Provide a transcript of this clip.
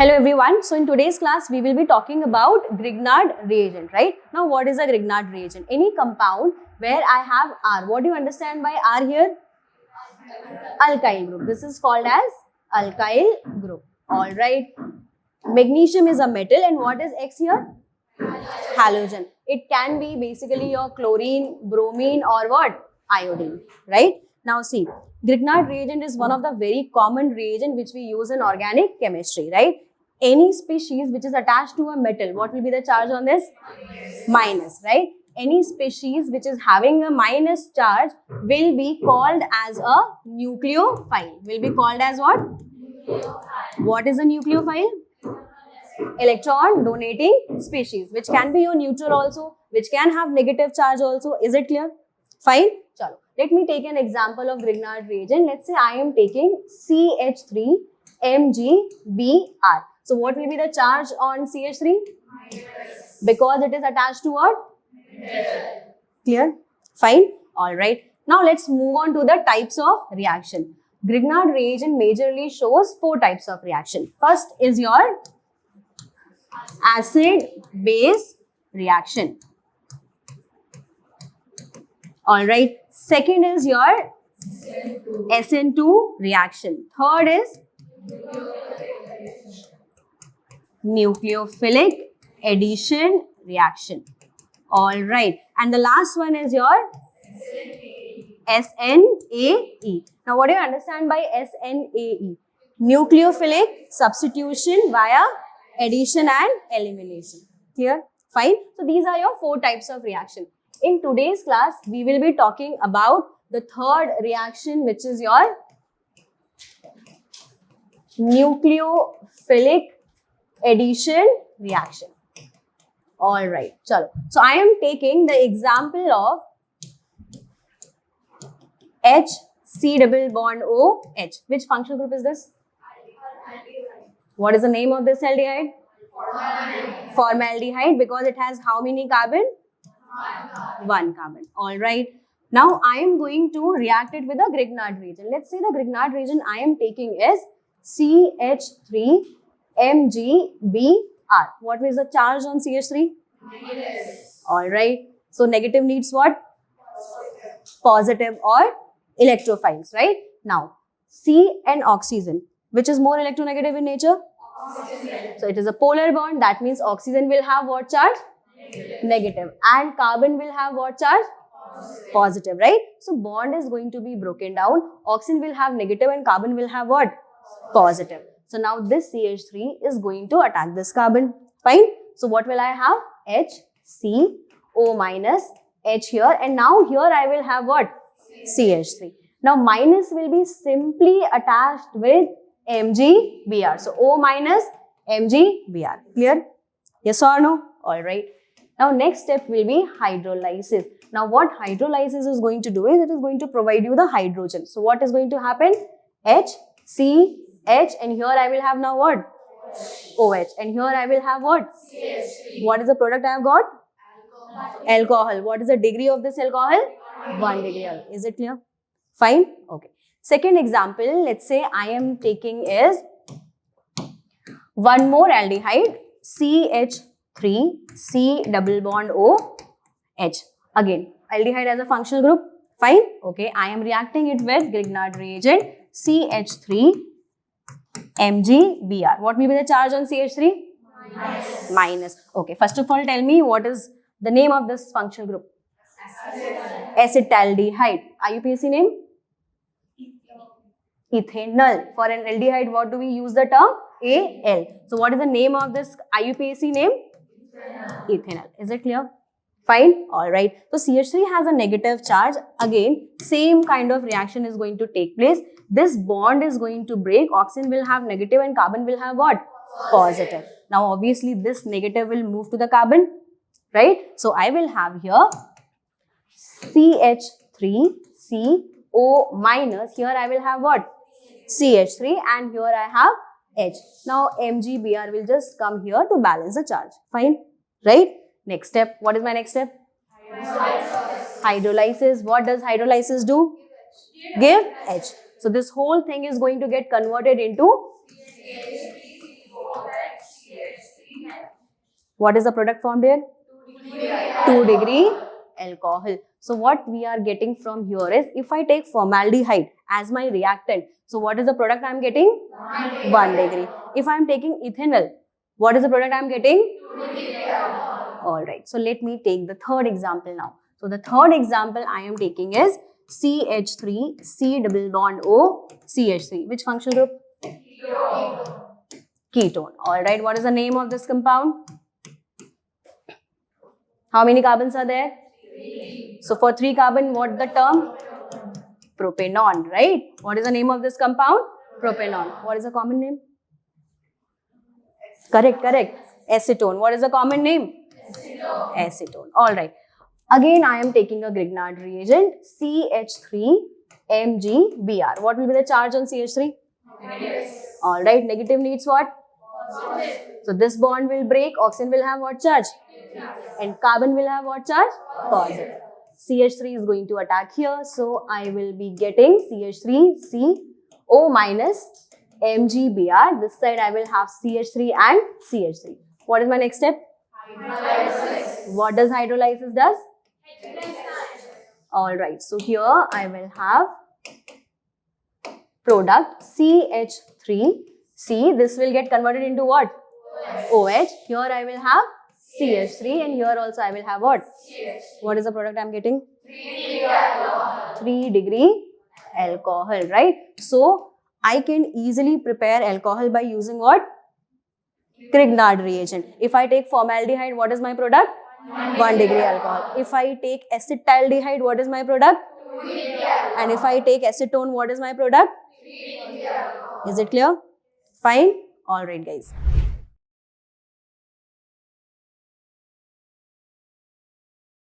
Hello everyone. So in today's class, we will be talking about Grignard reagent, right? Now what is a Grignard reagent? Any compound where I have R. What do you understand by R here? Alkyl group. This is called as alkyl group. Alright. Magnesium is a metal and what is X here? Halogen. It can be basically your chlorine, bromine or what? Iodine, right? Now see, Grignard reagent is one of the very common reagent which we use in organic chemistry, right? Any species which is attached to a metal, what will be the charge on this? Minus, right? Any species which is having a minus charge will be called as a nucleophile. Will be called as what? What is a nucleophile? Electron donating species, which can be your neutral also, which can have negative charge also. Is it clear? Fine. Chalo. Let me take an example of Grignard reagent. Let's say I am taking CH3 MgBr. So what will be the charge on CH3? Because it is attached to what? Clear? Fine. All right. Now let's move on to the types of reaction. Grignard reagent majorly shows 4 types of reaction. First is your acid-base reaction. All right. Second is your SN2 reaction. Third is nucleophilic addition reaction. All right. And the last one is your SNAE. Now, what do you understand by SNAE? Nucleophilic substitution via addition and elimination. Clear? Fine. So, these are your 4 types of reaction. In today's class, we will be talking about the third reaction, which is your nucleophilic addition reaction. All right. Chalo. So, I am taking the example of HC double bond OH. Which functional group is this? What is the name of this aldehyde? Formaldehyde, because it has how many carbon? 1 carbon. All right. Now I am going to react it with a Grignard reagent. Let's say the Grignard reagent I am taking is CH3 MgBr. What is the charge on CH3? Negative. All right. So negative needs what? Positive or electrophiles, right? Now C and oxygen. Which is more electronegative in nature? Oxygen. So it is a polar bond. That means oxygen will have what charge? Negative. And carbon will have what charge? Positive, right? So bond is going to be broken down. Oxygen will have negative and carbon will have what? Positive. So now this CH3 is going to attack this carbon. Fine. So what will I have? HCO minus H here, and now here I will have what? CH3. Now minus will be simply attached with MgBr. So O minus MgBr. Clear? Yes or no? All right. Now next step will be hydrolysis. Now what hydrolysis is going to do is it is going to provide you the hydrogen. So what is going to happen? H, C, H, and here I will have now what? OH. And here I will have what? CH3. What is the product I have got? Alcohol. What is the degree of this alcohol? 1 degree. Is it clear? Fine. Okay. Second example, let's say I am taking is one more aldehyde, CH3, C double bond O, H. Again, aldehyde as a functional group. Fine. Okay. I am reacting it with Grignard reagent, CH3, MgBr. What will be the charge on CH3? Minus. Okay. First of all, tell me what is the name of this functional group? Acetaldehyde. IUPAC name? Ethanol. For an aldehyde, what do we use the term? Al. So what is the name of this IUPAC name? Ethanol. Is it clear? Fine. Alright. So CH3 has a negative charge. Again, same kind of reaction is going to take place. This bond is going to break. Oxygen will have negative and carbon will have what? Positive. Now obviously this negative will move to the carbon. Right? So I will have here CH3CO minus. Here I will have what? CH3, and here I have H. Now MgBr will just come here to balance the charge. Fine. Right? Next step. What is my next step? Hydrolysis. What does hydrolysis do? Give H. So this whole thing is going to get converted into What is the product formed here? 2 degree alcohol. So what we are getting from here is, if I take formaldehyde as my reactant, so what is the product I am getting? 1 degree. If I am taking ethanol, what is the product I am getting? 2 degree alcohol. Alright, so let me take the third example now. So the third example I am taking is CH3, C double bond O, CH3. Which functional group? Ketone. Alright, what is the name of this compound? How many carbons are there? 3. So for 3 carbon, what the term? Propanone, right? What is the name of this compound? Propanone. What is the common name? Correct. Acetone. What is the common name? Acetone. Alright. Again, I am taking a Grignard reagent, CH3MgBr. What will be the charge on CH3? Negative. Alright, negative needs what? Positive. So this bond will break, oxygen will have what charge? And carbon will have what charge? Positive. CH3 is going to attack here, so I will be getting CH3CO minus MgBr. This side I will have CH3 and CH3. What is my next step? Hydrolysis. What does hydrolysis does? Alright, so here I will have product CH3C. This will get converted into what? OH. Here I will have CH3 and here also I will have what? CH3. What is the product I am getting? 3 degree alcohol. 3 degree alcohol, right? So I can easily prepare alcohol by using what? Grignard reagent. If I take formaldehyde, what is my product? 1 degree alcohol. If I take acetaldehyde, what is my product? 2 degree alcohol. And if I take acetone, what is my product? 3 degree alcohol. Is it clear? Fine? Alright guys.